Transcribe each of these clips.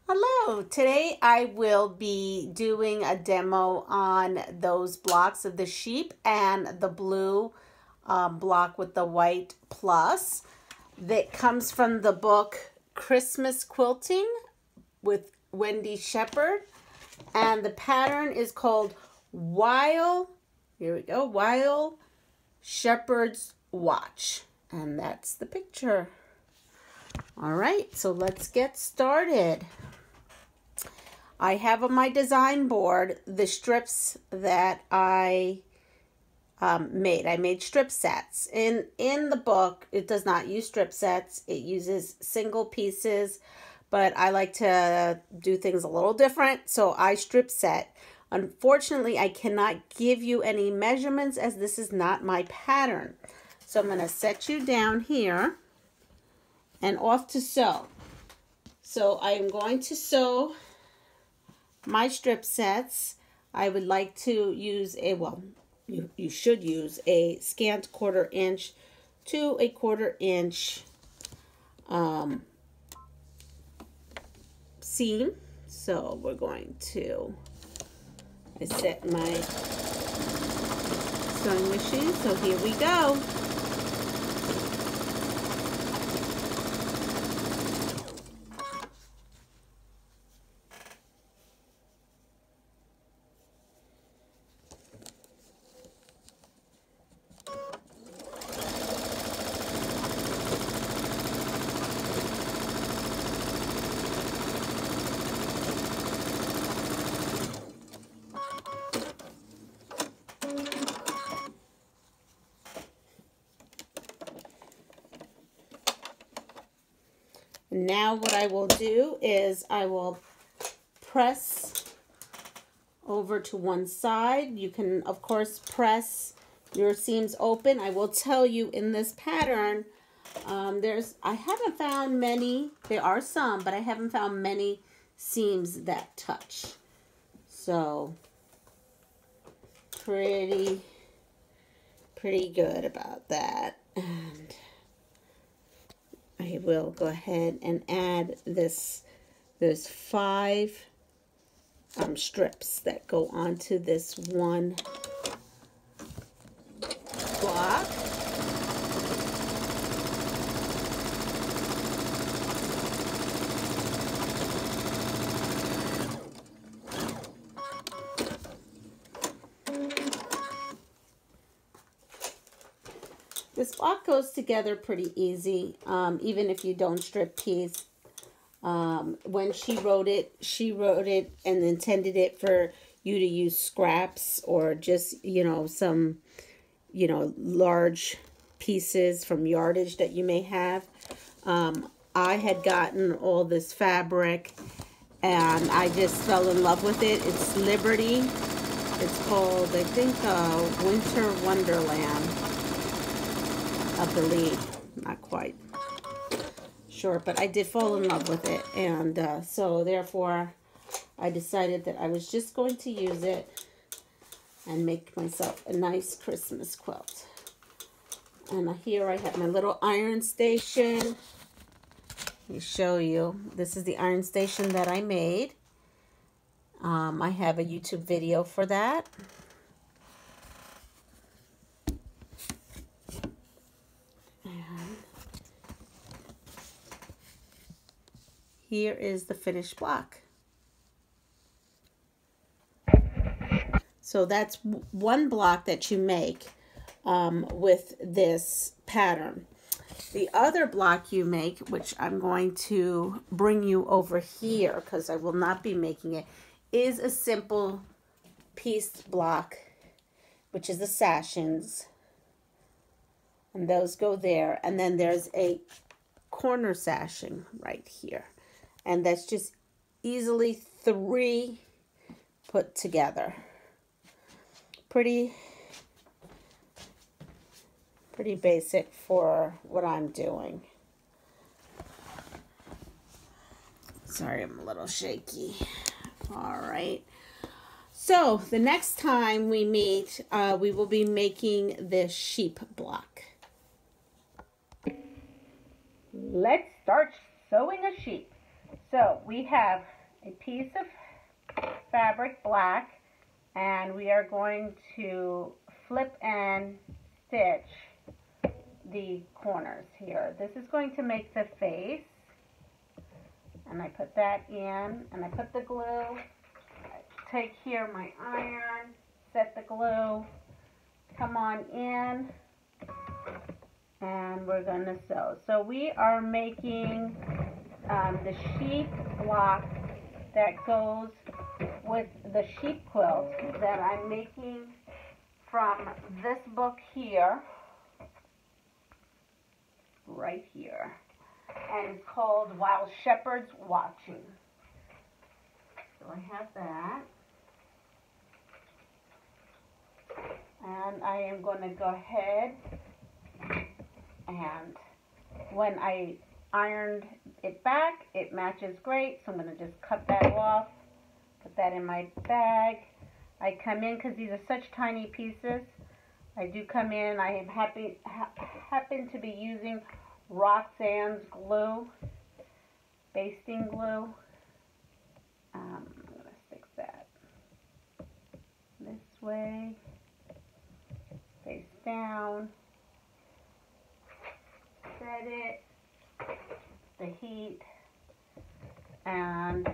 Hello, today I will be doing a demo on those blocks of the sheep and the blue block with the white plus that comes from the book Christmas Quilting with Wendy Sheppard, and the pattern is called Wild Shepherd's Watch, and that's the picture. All right, so let's get started. I have on my design board the strips that I made. I made strip sets. In the book, it does not use strip sets. It uses single pieces, but I like to do things a little different, so I strip set. Unfortunately, I cannot give you any measurements as this is not my pattern. So I'm going to set you down here and off to sew. So I am going to sew my strip sets. I would like to use a, you should use a scant 1/4 inch to a 1/4 inch seam. So we're going to, I set my sewing machine, so here we go. Now what I will do is I will press over to one side. You can, of course, press your seams open. I will tell you in this pattern, I haven't found many, there are some, but I haven't found many seams that touch. So, pretty good about that. And I will go ahead and add those 5 strips that go onto this one block. This block goes together pretty easy, even if you don't strip piece. When she wrote it and intended it for you to use scraps or just, some, large pieces from yardage that you may have. I had gotten all this fabric and I just fell in love with it. It's Liberty. It's called, I think, Winter Wonderland, I believe. Not quite sure, but I did fall in love with it, and so therefore I decided that I was just going to use it and make myself a nice Christmas quilt. And here I have my little iron station. Let me show you. This is the iron station that I made. I have a YouTube video for that. Here is the finished block. So that's one block that you make with this pattern. The other block you make, which I'm going to bring you over here because I will not be making it, is a simple piece block, which is the sashings. And those go there. And then there's a corner sashing right here. And that's just easily 3 put together. Pretty basic for what I'm doing. Sorry, I'm a little shaky. All right. So the next time we meet, we will be making this sheep block. Let's start sewing a sheep. So we have a piece of fabric black, and we are going to flip and stitch the corners here. This is going to make the face, and I put that in, and I put the glue. I take here my iron, set the glue, come on in, and we're going to sew. So we are making the sheep block that goes with the sheep quilt that I'm making from this book here, right here, and it's called While Shepherd's Watching. So I have that, and I am going to go ahead, and when I ironed it back, it matches great, so I'm going to just cut that off, put that in my bag. I come in, because these are such tiny pieces, I do come in, I am happen to be using Roxanne's glue, basting glue. I'm going to stick that this way, face down, set it, the heat, and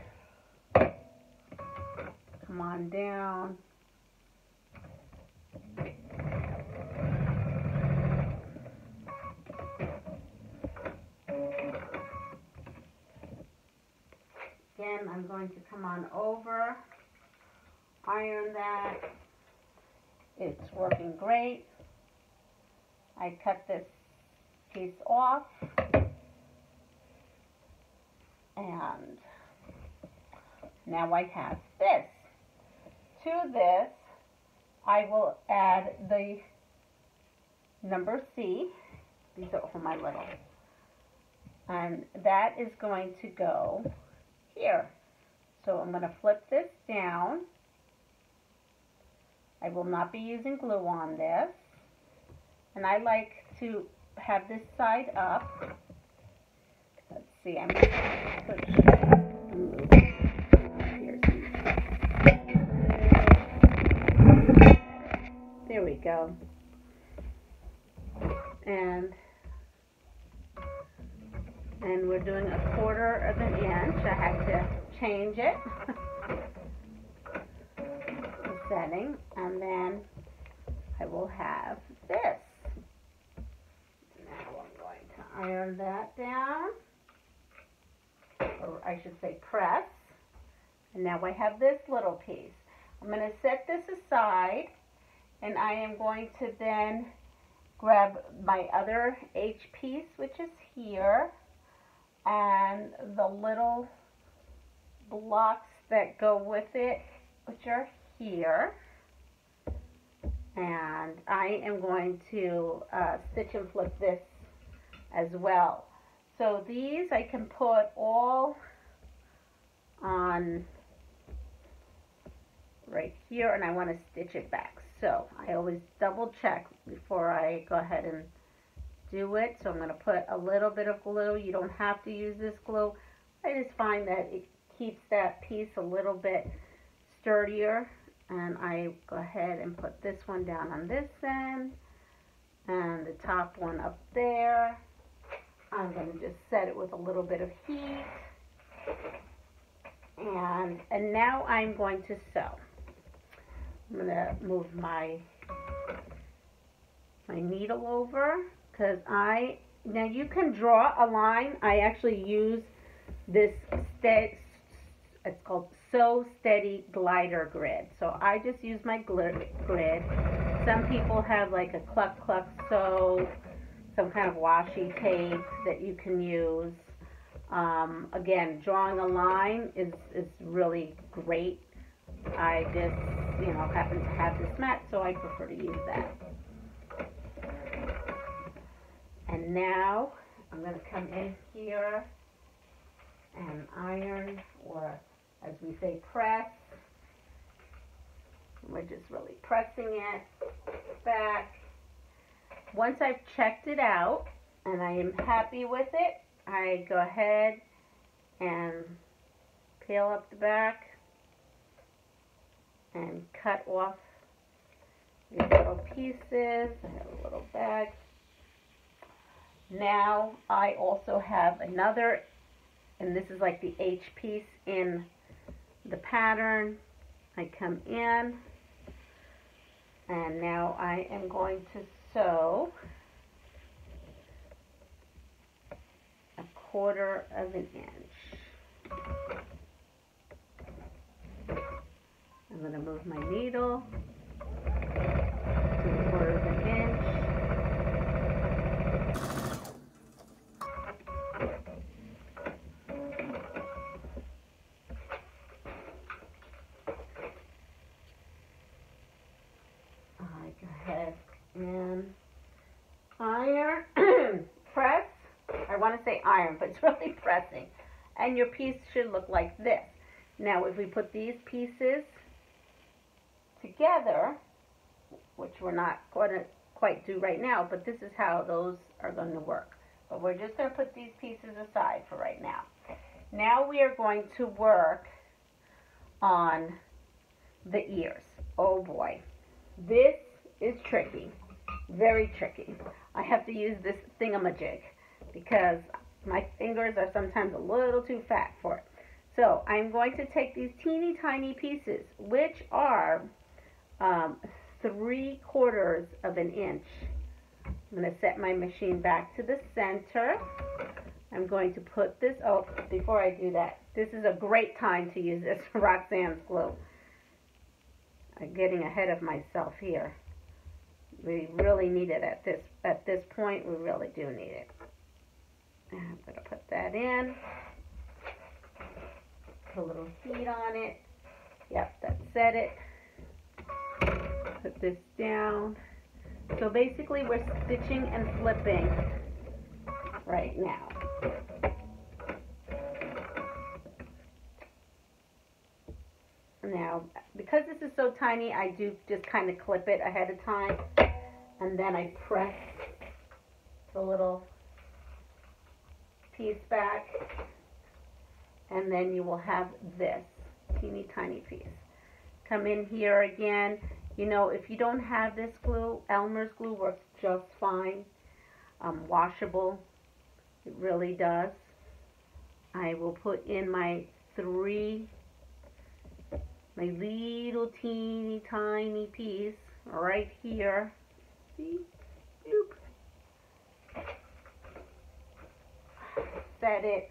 come on down. Again, I'm going to come on over, iron that. It's working great. I cut this piece off, and now I have this. To this, I will add the number C. These are for my little. And that is going to go here. So I'm going to flip this down. I will not be using glue on this. And I like to have this side up. Let's see, I'm going to push. There we go. And we're doing 1/4 of an inch. I had to change it. The setting, and then I will have this. Now I'm going to iron that down, or I should say press. And now I have this little piece. I'm going to set this aside, and I am going to then grab my other H piece, which is here, and the little blocks that go with it, which are here. And I am going to stitch and flip this as well. So these I can put all on right here, and I want to stitch it back. So I always double check before I go ahead and do it. So I'm going to put a little bit of glue. You don't have to use this glue. I just find that it keeps that piece a little bit sturdier. And I go ahead and put this one down on this end, and the top one up there. I'm going to just set it with a little bit of heat. And now I'm going to sew. I'm going to move my needle over, because now you can draw a line. I actually use this it's called Sew Steady Glider Grid. So I just use my grid. Some people have like a Cluck Cluck Sew, some kind of washi tape that you can use. Again, drawing a line is really great. I just, happen to have this mat, so I prefer to use that. And now I'm going to come in here and iron, or as we say, press. We're just really pressing it back. Once I've checked it out and I am happy with it, I go ahead and tail up the back and cut off these little pieces. I have a little bag. Now I also have another, and this is like the H piece in the pattern. I come in, and now I am going to sew 1/4 of an inch. I'm going to move my needle to 1/4 of an inch. I go ahead and iron, press. I want to say iron, but it's really pressing. And your piece should look like this. Now, if we put these pieces together, which we're not going to quite do right now, but this is how those are going to work. But we're just going to put these pieces aside for right now. Now we are going to work on the ears. Oh boy, this is tricky, very tricky. I have to use this thingamajig because my fingers are sometimes a little too fat for it. So I'm going to take these teeny tiny pieces, which are 3/4 of an inch. I'm going to set my machine back to the center. I'm going to put this, oh, before I do that, this is a great time to use this Roxanne's glue. I'm getting ahead of myself here. We really need it at this point. We really do need it. I'm going to put that in. Put a little heat on it. Yep, that set it. Put this down. So basically we're stitching and flipping right now. Now, because this is so tiny, I do just kind of clip it ahead of time, and then I press the little piece back, and then you will have this teeny tiny piece. Come in here again. You know, if you don't have this glue, Elmer's glue works just fine. Washable, it really does. I will put in my little teeny tiny piece right here. See? Bloop. Set it.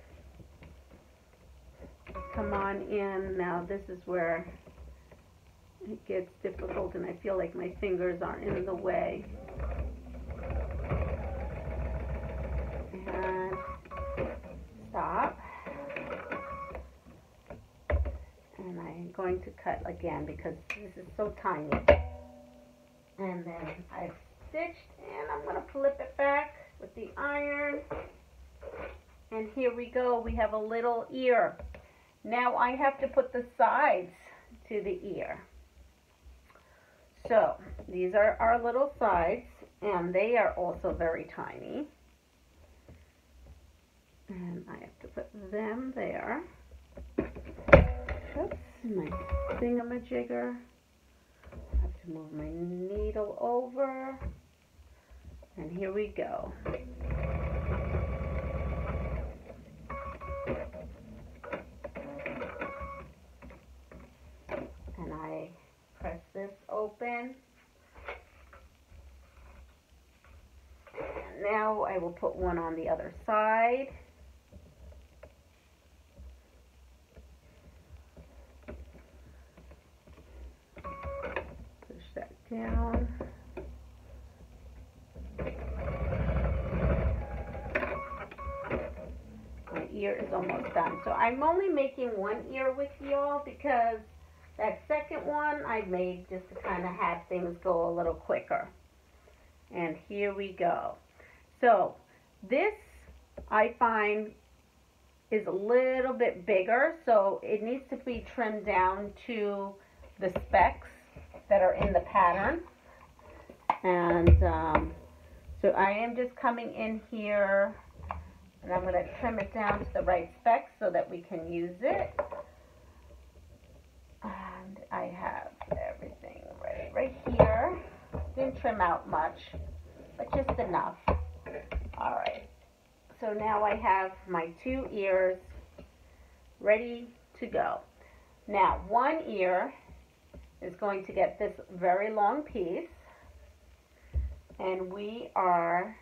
Come on in. Now this is where it gets difficult and I feel like my fingers are in the way. And stop. And I'm going to cut again because this is so tiny. And then I've stitched and I'm going to flip it back with the iron. And here we go. We have a little ear. Now I have to put the sides to the ear. So these are our little sides and they are also very tiny. And I have to put them there. Oops, my thingamajigger. I have to move my needle over. And here we go. And I press this open. And now I will put one on the other side. Down. My ear is almost done. So I'm only making one ear with y'all because that second one I made just to kind of have things go a little quicker. And here we go. So this I find is a little bit bigger, so it needs to be trimmed down to the specks that are in the pattern. And so I am just coming in here and I'm going to trim it down to the right specs so that we can use it. And I have everything ready right here. Didn't trim out much, but just enough. All right. So now I have my 2 ears ready to go. Now, one ear is going to get this very long piece, and we are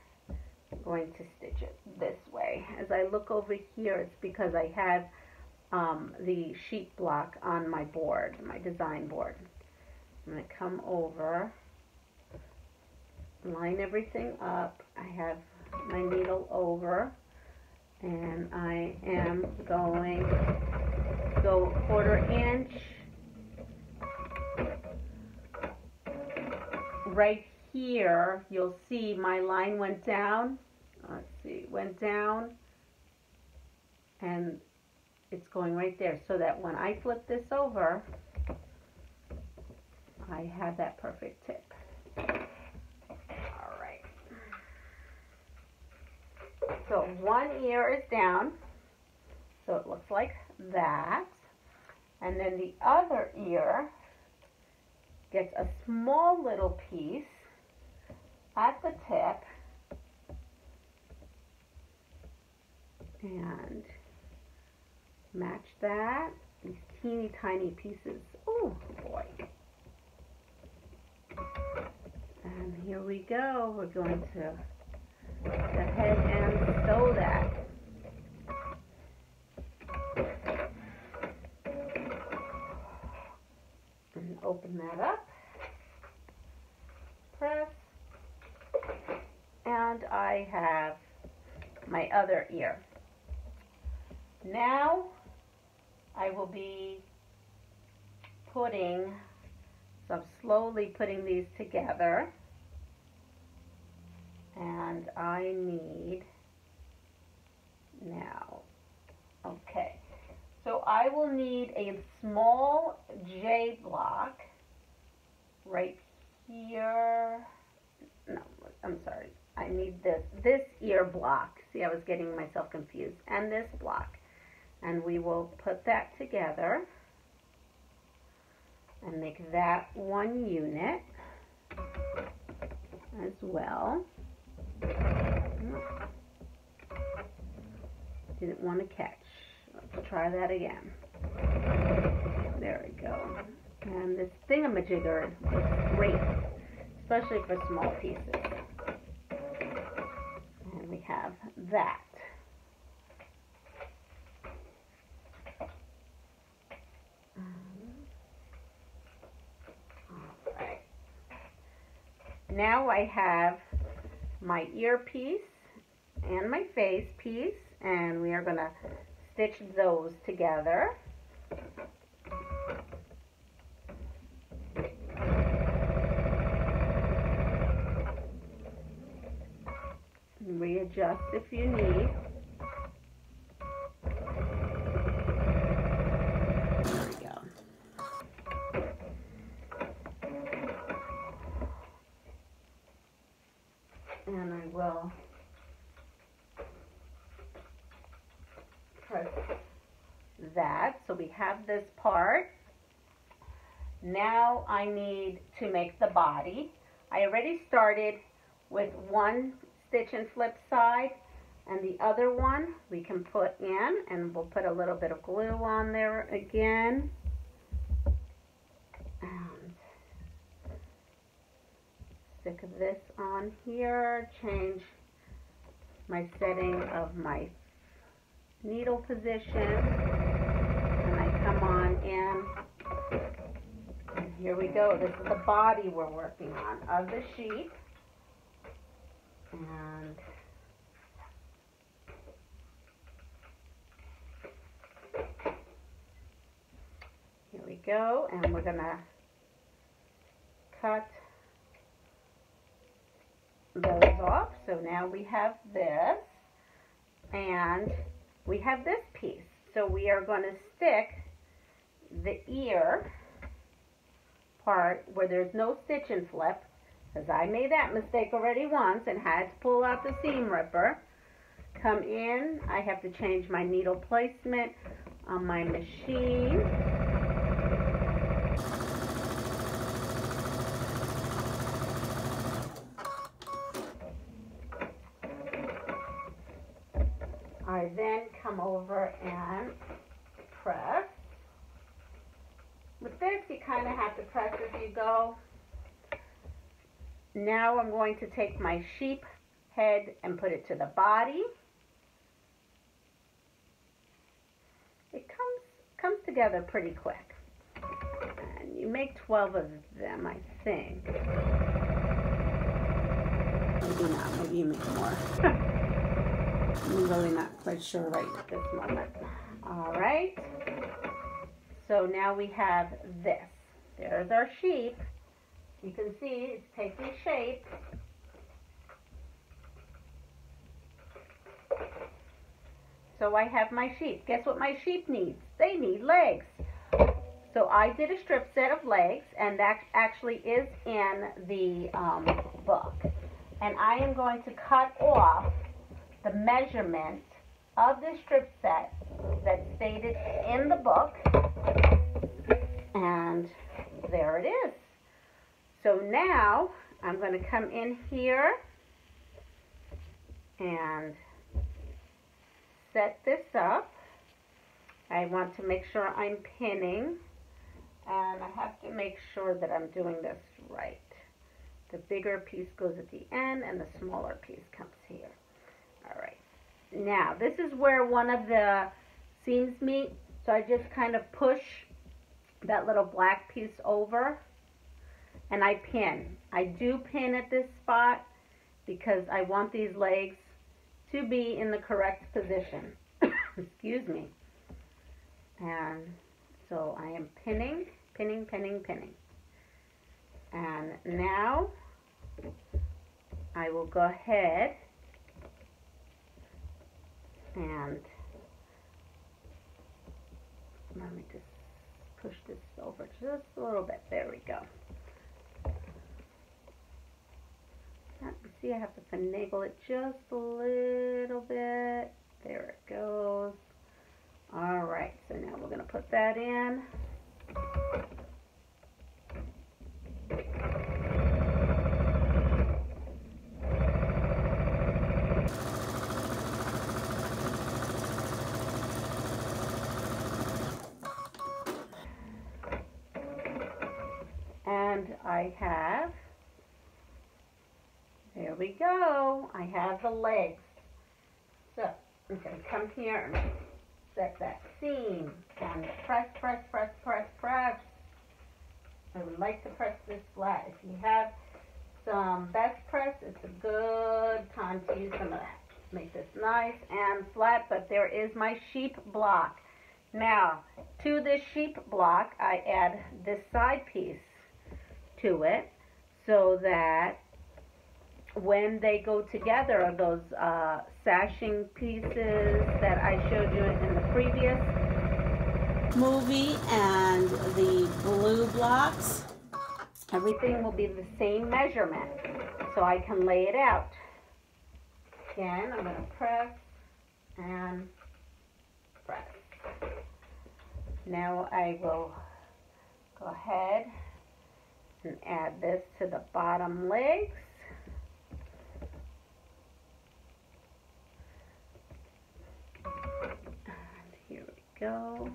going to stitch it this way. As I look over here, it's because I have the sheet block on my board, my design board. I'm going to come over, line everything up. I have my needle over, and I am going to go 1/4 inch right here. You'll see my line went down. Let's see, went down, and it's going right there, so that when I flip this over, I have that perfect tip. All right. So one ear is down, so it looks like that. And then the other ear gets a small little piece at the tip, and match that. These teeny tiny pieces. Oh boy. And here we go. We're going to go ahead and sew that. And open that up. Press. And I have my other ear. Now I will be putting, so I'm slowly putting these together, and I need now, okay, so I will need a small J block right here. No, I'm sorry, I need this ear block. See, I was getting myself confused, and this block. And we will put that together and make that one unit as well. Didn't want to catch. Let's try that again. There we go. And this thingamajigger looks great, especially for small pieces. And we have that. Now I have my ear piece and my face piece, and we are going to stitch those together. Readjust if you need. There we go. And I will press that. So we have this part. Now I need to make the body. I already started with one stitch and flip side, and the other one we can put in, and we'll put a little bit of glue on there again. Stick this on here, change my setting of my needle position, and I come on in, and here we go. This is the body we're working on of the sheep, and here we go, and we're gonna cut those off. So now we have this, and we have this piece. So we are going to stick the ear part where there's no stitch and flip, because I made that mistake already once and had to pull out the seam ripper. Come in, I have to change my needle placement on my machine. I then come over and press. With this, you kind of have to press as you go. Now I'm going to take my sheep head and put it to the body. It comes together pretty quick. And you make 12 of them, I think. Maybe not, maybe you make more. I'm really not quite sure right at this moment. All right. So now we have this. There's our sheep. You can see it's taking shape. So I have my sheep. Guess what my sheep needs? They need legs. So I did a strip set of legs, and that actually is in the book. And I am going to cut off the measurement of this strip set that's stated in the book. And there it is. So now I'm going to come in here and set this up. I want to make sure I'm pinning, and I have to make sure that I'm doing this right. The bigger piece goes at the end and the smaller piece comes here. All right. Now this is where one of the seams meet, so I just kind of push that little black piece over and I pin. I do pin at this spot because I want these legs to be in the correct position. Excuse me. And so I am pinning, pinning, pinning, pinning. And now I will go ahead and let me just push this over just a little bit. There we go. You see, I have to finagle it just a little bit. There it goes. All right, so now we're going to put that in. And I have, there we go, I have the legs. So I'm going to come here and set that seam and press, press, press, press, press. I would like to press this flat. If you have some best press, it's a good time to use some of that. Make this nice and flat, but there is my sheep block. Now, to this sheep block, I add this side piece to it so that when they go together, those sashing pieces that I showed you in the previous movie and the blue blocks, everything will be the same measurement, so I can lay it out. Again, I'm going to press and press. Now I will go ahead and add this to the bottom legs. And here we go.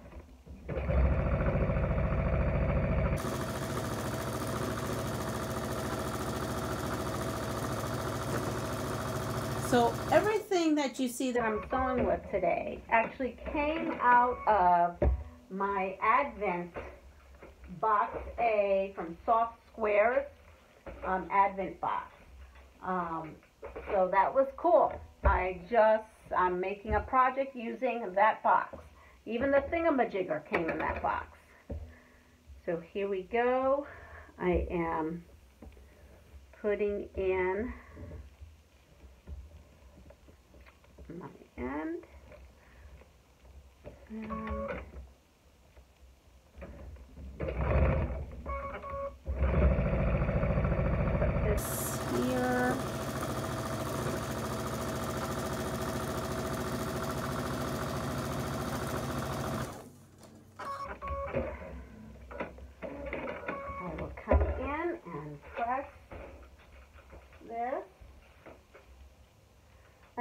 So everything that you see that I'm sewing with today actually came out of my Advent Box A from SoftSquares Advent box. So that was cool. I'm making a project using that box. Even the thingamajigger came in that box. So here we go. I am putting in my end. And put this here.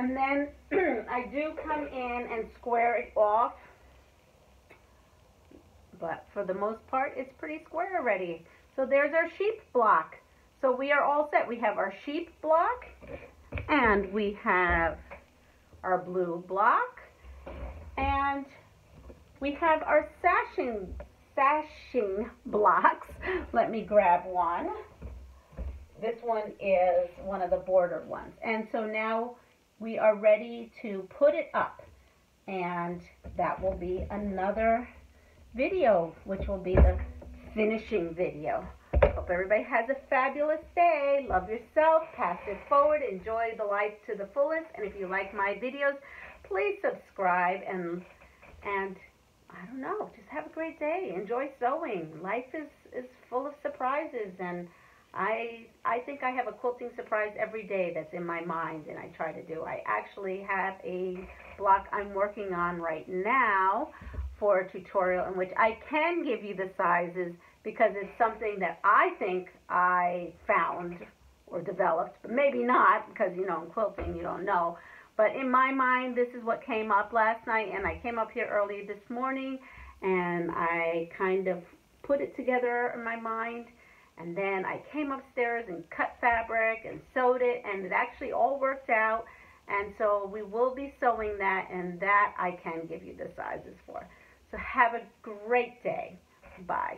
And then I do come in and square it off. But for the most part, it's pretty square already. So there's our sheep block. So we are all set. We have our sheep block, and we have our blue block, and we have our sashing blocks. Let me grab one. This one is one of the bordered ones. And so now we are ready to put it up, and that will be another video, which will be the finishing video. Hope everybody has a fabulous day. Love yourself, pass it forward, enjoy the life to the fullest. And if you like my videos, please subscribe and I don't know, just have a great day. Enjoy sewing. Life is full of surprises, and I think I have a quilting surprise every day that's in my mind, and I try to do. I actually have a block I'm working on right now for a tutorial in which I can give you the sizes because it's something that I think I found or developed, but maybe not, because, you know, in quilting you don't know. But in my mind, this is what came up last night, and I came up here early this morning, and I kind of put it together in my mind, and then I came upstairs and cut fabric and sewed it, and it actually all worked out. And so we will be sewing that, and that I can give you the sizes for. So have a great day. Bye.